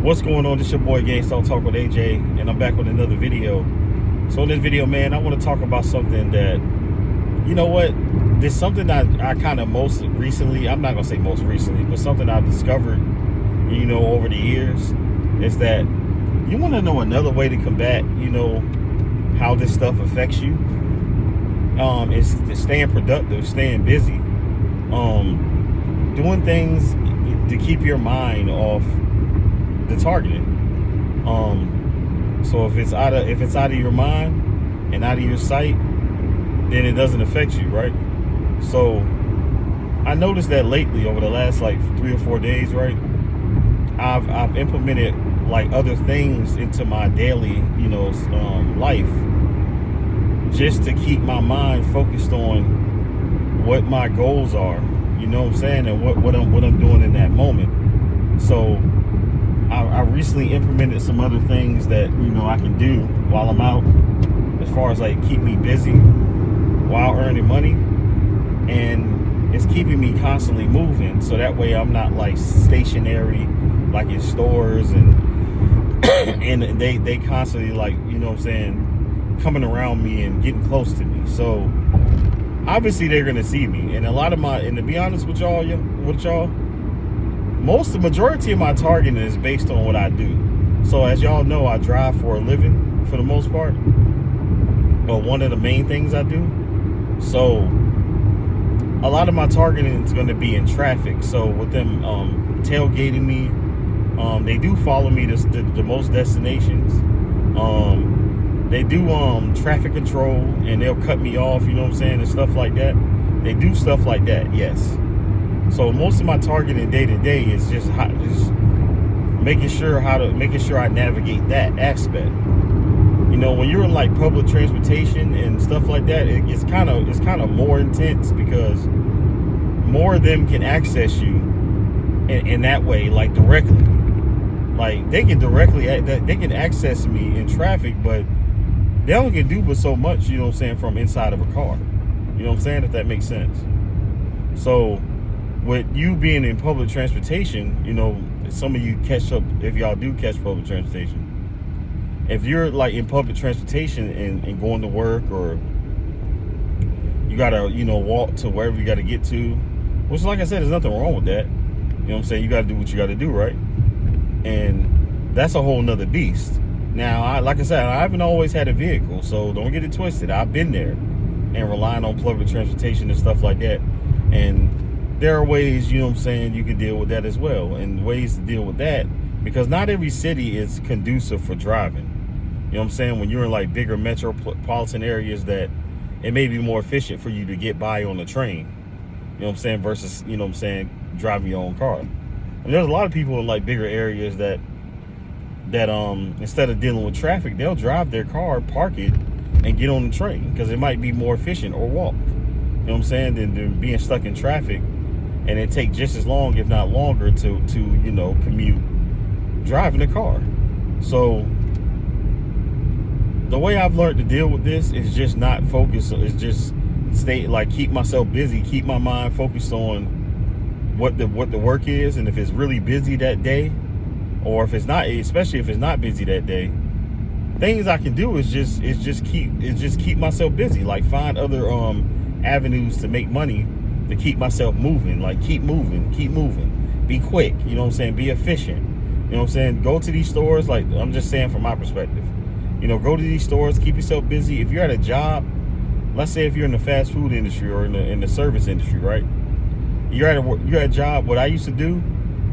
What's going on? This your boy Gangstalking Talk with AJ, and I'm back with another video. So in this video, man, I want to talk about something that, you know what, there's something that I kind of most recently, I'm not going to say most recently, but something I've discovered, over the years, is that you want to know another way to combat, how this stuff affects you. Is staying productive, staying busy, doing things to keep your mind off the targeting. So if it's out of your mind and out of your sight, then it doesn't affect you, right? So I noticed that lately, over the last like 3 or 4 days, right, I've implemented like other things into my daily life, just to keep my mind focused on what my goals are, and what I'm doing in that moment. So I recently implemented some other things that I can do while I'm out, as far as like keep me busy while earning money, and it's keeping me constantly moving, so that way I'm not like stationary, like in stores, and and they constantly like coming around me and getting close to me. So obviously they're gonna see me, and a lot of and to be honest with y'all, the majority of my targeting is based on what I do. So as y'all know, I drive for a living for the most part, but one of the main things I do. So a lot of my targeting is going to be in traffic. So with them tailgating me, they do follow me to the most destinations. They do traffic control, and they'll cut me off, and stuff like that. They do stuff like that, yes. So most of my targeting day to day is just making sure I navigate that aspect. When you're in like public transportation and stuff like that, it's kind of more intense, because more of them can access you in that way, like directly. Like they can access me in traffic, but they only can do but so much, from inside of a car. If that makes sense. So with you being in public transportation, some of you catch up, if y'all do catch public transportation. If you're like in public transportation and going to work, or you gotta, walk to wherever you gotta get to, which, like I said, there's nothing wrong with that. You gotta do what you gotta do, right? And that's a whole nother beast. Now, like I said, I haven't always had a vehicle, so don't get it twisted. I've been there and relying on public transportation and stuff like that. And there are ways, you can deal with that as well, and ways to deal with that, because not every city is conducive for driving. When you're in like bigger metropolitan areas, that it may be more efficient for you to get by on the train, versus, driving your own car. And there's a lot of people in like bigger areas that instead of dealing with traffic, they'll drive their car, park it, and get on the train, because it might be more efficient, or walk, than being stuck in traffic. And it take just as long, if not longer, to commute driving a car. So the way I've learned to deal with this is just not focus. It's just keep myself busy, keep my mind focused on what the work is, and if it's really busy that day, or if it's not, especially if it's not busy that day, things I can do is just keep myself busy. Like find other avenues to make money, to keep myself moving. Like keep moving, be quick, be efficient, go to these stores. Like, I'm just saying from my perspective, go to these stores, keep yourself busy. If you're at a job, let's say if you're in the fast food industry, or in the service industry, right, you're at a job. What I used to do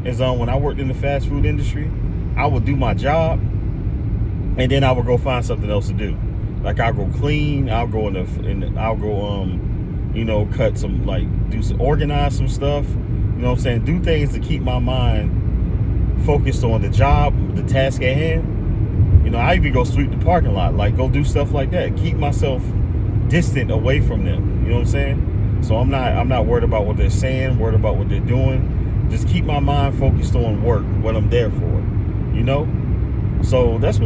is when I worked in the fast food industry, I would do my job, and then I would go find something else to do. Like I'll go clean, I'll go cut some, like organize some stuff, do things to keep my mind focused on the job, the task at hand. I even go sweep the parking lot, like go do stuff like that, keep myself distant away from them. So I'm not worried about what they're saying, worried about what they're doing. Just keep my mind focused on work, what I'm there for, So that's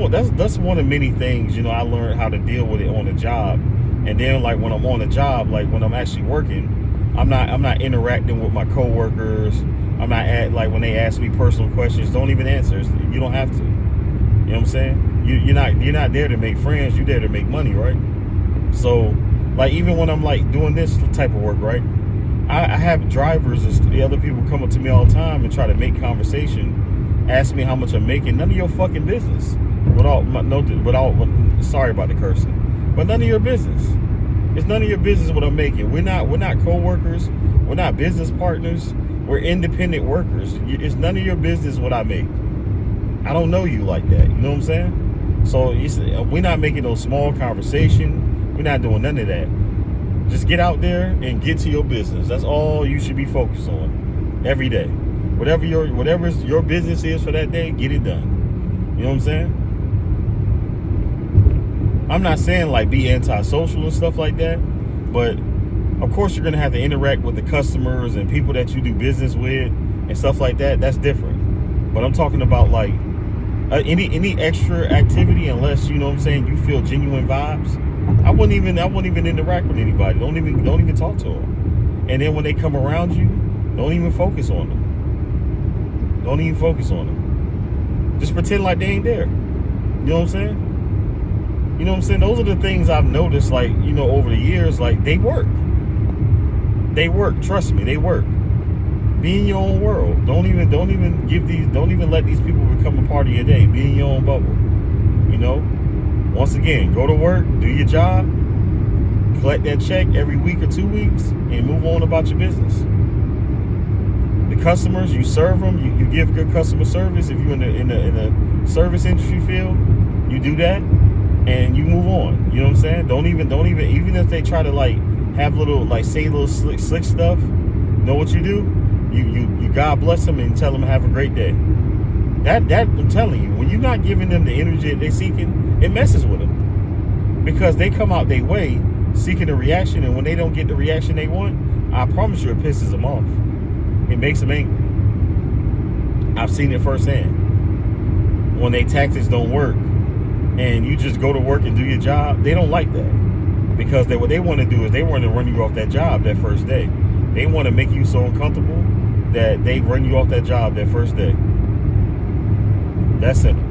one of many things, I learned how to deal with it on the job. And then like when I'm on the job, like when I'm actually working, I'm not interacting with my coworkers. I'm not like when they ask me personal questions, don't even answer. You don't have to. You know what I'm saying? You're not there to make friends. You're there to make money, right? So, like, even when I'm like doing this type of work, right? I have drivers and the other people come up to me all the time and try to make conversation, ask me how much I'm making. None of your fucking business. Sorry about the cursing, but none of your business. It's none of your business what I'm making. We're not co-workers. We're not business partners. We're independent workers. It's none of your business what I make. I don't know you like that. You know what I'm saying? So we're not making no small conversation. We're not doing none of that. Just get out there and get to your business. That's all you should be focused on every day. Whatever your business is for that day, get it done. You know what I'm saying? I'm not saying like be antisocial and stuff like that, but of course you're gonna have to interact with the customers and people that you do business with and stuff like that. That's different. But I'm talking about like any extra activity, unless you know what I'm saying, you feel genuine vibes. I wouldn't even interact with anybody. Don't even talk to them. And then when they come around you, don't even focus on them. Don't even focus on them. Just pretend like they ain't there. You know what I'm saying? You know what I'm saying? Those are the things I've noticed, like, you know, over the years. Like, they work. They work. Trust me, they work. Be in your own world. Don't even let these people become a part of your day. Be in your own bubble. You know? Once again, go to work, do your job, collect that check every week or 2 weeks, and move on about your business. The customers, you serve them, you give good customer service. If you're in the service industry field, you do that, and you move on. You know what I'm saying? Don't even if they try to like have little, like, say little slick stuff, know what you do? You God bless them and tell them have a great day. That I'm telling you, when you're not giving them the energy that they're seeking, it messes with them, because they come out their way seeking a reaction, and when they don't get the reaction they want, I promise you it pisses them off. It makes them angry. I've seen it firsthand. When their tactics don't work and you just go to work and do your job, they don't like that, because what they want to do is they want to run you off that job that first day. They want to make you so uncomfortable that they run you off that job that first day. That's simple.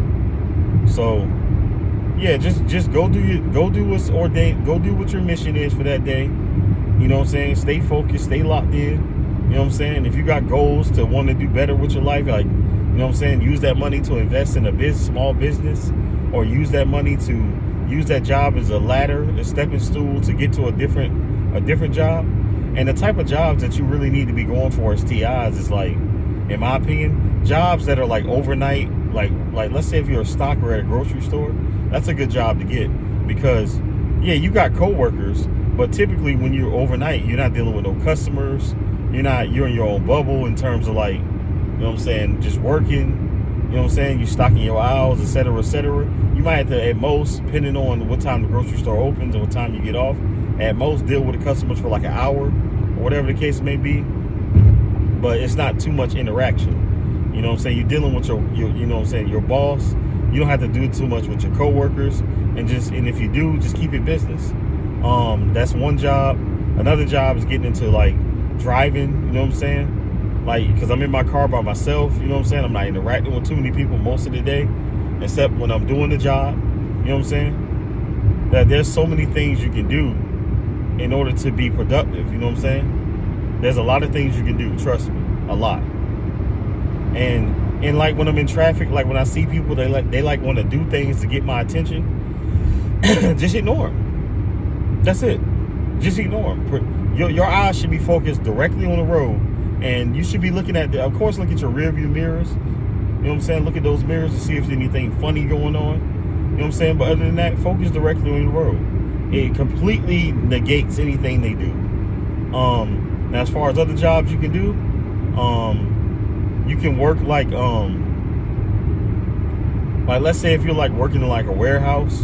So yeah, just go do what's ordained. Go do what your mission is for that day. You know what I'm saying? Stay focused, stay locked in. You know what I'm saying? If you got goals to want to do better with your life, like, you know what I'm saying, use that money to invest in a small business, or use that money to use that job as a ladder, a stepping stool to get to a different job. And the type of jobs that you really need to be going for as TIs is, like, in my opinion, jobs that are like overnight. Like let's say if you're a stocker at a grocery store, that's a good job to get, because yeah, you got coworkers, but typically when you're overnight, you're not dealing with no customers. You're in your own bubble in terms of, like, you know what I'm saying, just working. You know what I'm saying? You stocking your aisles, etc., etc. You might have to, at most, depending on what time the grocery store opens and what time you get off, at most deal with the customers for like an hour or whatever the case may be. But it's not too much interaction. You know what I'm saying? You're dealing with your you know what I'm saying, your boss. You don't have to do too much with your coworkers, and if you do, just keep it business. That's one job. Another job is getting into, like, driving. You know what I'm saying? Like, because I'm in my car by myself. You know what I'm saying? I'm not interacting with too many people most of the day, except when I'm doing the job. You know what I'm saying? That there's so many things you can do in order to be productive. You know what I'm saying? There's a lot of things you can do. Trust me, a lot. And like when I'm in traffic, like when I see people, they want to do things to get my attention. Just ignore them. That's it. Just ignore them. Your eyes should be focused directly on the road, and you should be looking at of course, look at your rear view mirrors. You know what I'm saying? Look at those mirrors to see if there's anything funny going on. You know what I'm saying? But other than that, focus directly on the road. It completely negates anything they do. Now, as far as other jobs you can do, you can work like let's say if you're like working in like a warehouse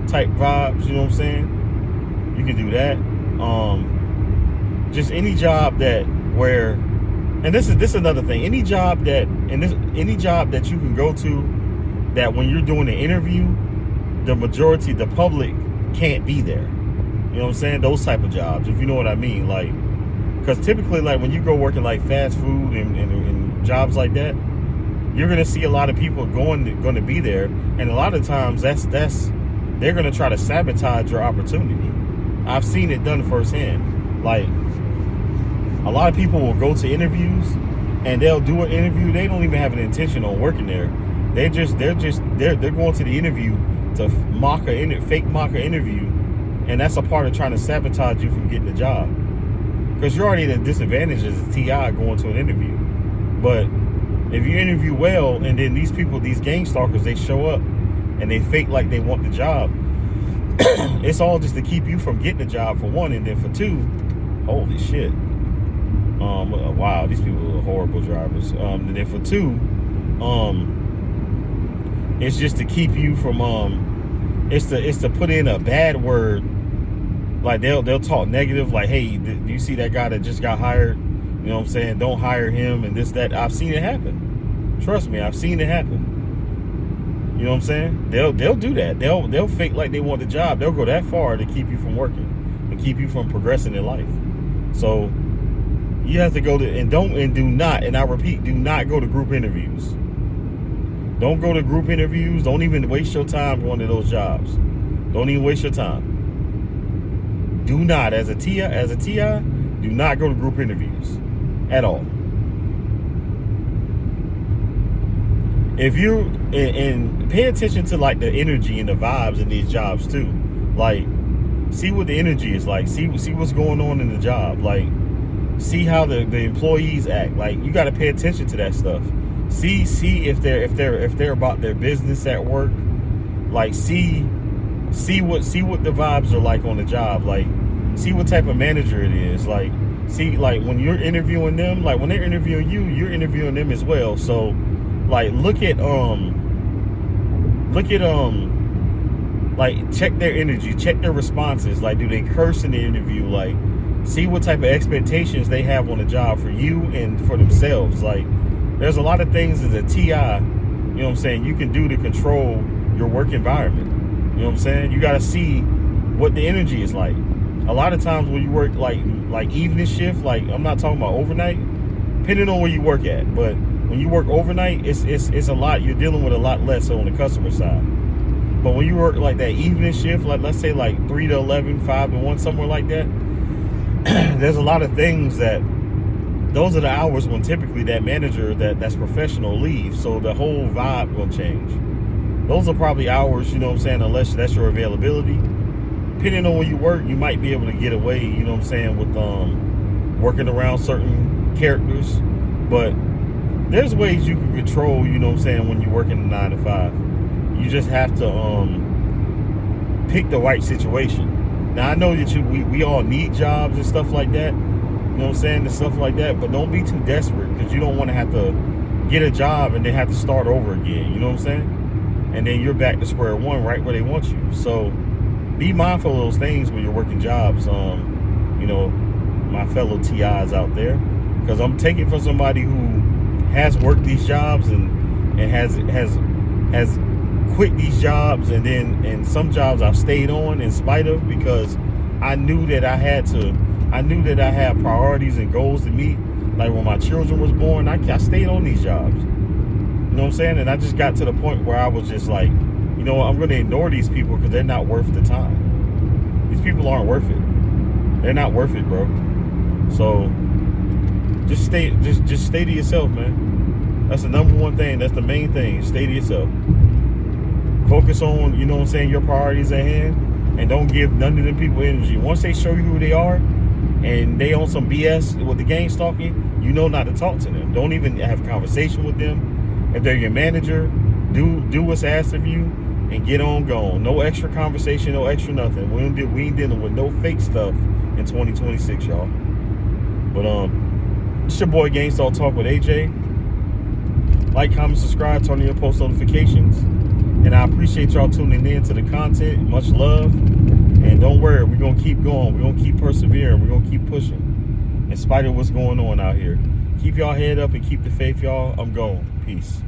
type vibes, you know what I'm saying, you can do that. Just any job that where, and this is another thing, any job that you can go to that when you're doing an interview, the public can't be there. You know what I'm saying? Those type of jobs, if you know what I mean. Like Because typically, like when you go working like fast food and jobs like that, you're gonna see a lot of people going to be there, and a lot of times they're gonna try to sabotage your opportunity. I've seen it done firsthand. Like a lot of people will go to interviews and they'll do an interview. They don't even have an intention on working there. They're going to the interview to fake mock an interview, and that's a part of trying to sabotage you from getting the job. Because you're already at a disadvantage as a TI going to an interview. But if you interview well, and then these people, these gang stalkers, they show up and they fake like they want the job, it's all just to keep you from getting the job, for one, and then for two, holy shit. Wow, these people are horrible drivers. And then for two, it's just to keep you from it's to put in a bad word. Like they'll talk negative, like, hey, do you see that guy that just got hired? You know what I'm saying? Don't hire him and this, that. I've seen it happen. Trust me, I've seen it happen. You know what I'm saying? They'll do that. They'll fake like they want the job. They'll go that far to keep you from working and keep you from progressing in life. So you have to go to, and do not, and I repeat, do not go to group interviews. Don't go to group interviews. Don't even waste your time going to those jobs. Don't even waste your time. Do not, as a TI, do not go to group interviews at all. If you, and pay attention to like the energy and the vibes in these jobs too. Like, see what the energy is like. See what's going on in the job. Like, see how the employees act. Like, you got to pay attention to that stuff. See if they're about their business at work. Like, see what the vibes are like on the job. Like, see what type of manager it is. Like, see, like when you're interviewing them, like when they're interviewing you, you're interviewing them as well. So like look at like check their energy, check their responses. Like, do they curse in the interview? Like, see what type of expectations they have on the job for you and for themselves. Like, there's a lot of things as a TI, you know what I'm saying, you can do to control your work environment. You know what I'm saying? You got to see what the energy is like. A lot of times when you work like evening shift, like I'm not talking about overnight, depending on where you work at, but when you work overnight, it's a lot. You're dealing with a lot less on the customer side. But when you work like that evening shift, like let's say like 3 to 11, 5 to 1, somewhere like that, there's a lot of things that, those are the hours when typically that manager that's professional leaves. So the whole vibe will change. Those are probably hours, you know what I'm saying, unless that's your availability. Depending on where you work, you might be able to get away, you know what I'm saying, with working around certain characters. But there's ways you can control, you know what I'm saying, when you're working a 9 to 5. You just have to pick the right situation. Now I know that we all need jobs and stuff like that, you know what I'm saying, and stuff like that, but don't be too desperate, because you don't want to have to get a job and then have to start over again, you know what I'm saying? And then you're back to square one, right where they want you. So be mindful of those things when you're working jobs, you know, my fellow TIs out there, because I'm taking from somebody who has worked these jobs and has quit these jobs, and some jobs I've stayed on in spite of, because I knew that I had priorities and goals to meet. Like when my children was born, I stayed on these jobs. You know what I'm saying? And I just got to the point where I was just like, you know what, I'm going to ignore these people because they're not worth the time. These people aren't worth it. They're not worth it, bro. So just stay to yourself, man. That's the number one thing. That's the main thing. Stay to yourself. Focus on, you know what I'm saying, your priorities at hand, and don't give none of them people energy. Once they show you who they are and they on some BS with the gang stalking, you know not to talk to them. Don't even have a conversation with them. If they're your manager, do what's asked of you and get on going. No extra conversation, no extra nothing. We ain't dealing with no fake stuff in 2026, y'all. But it's your boy Gangstalk Talk with AJ. Like, comment, subscribe, turn on your post notifications. And I appreciate y'all tuning in to the content. Much love. And don't worry, we're going to keep going. We're going to keep persevering. We're going to keep pushing in spite of what's going on out here. Keep y'all head up and keep the faith, y'all. I'm going. Peace.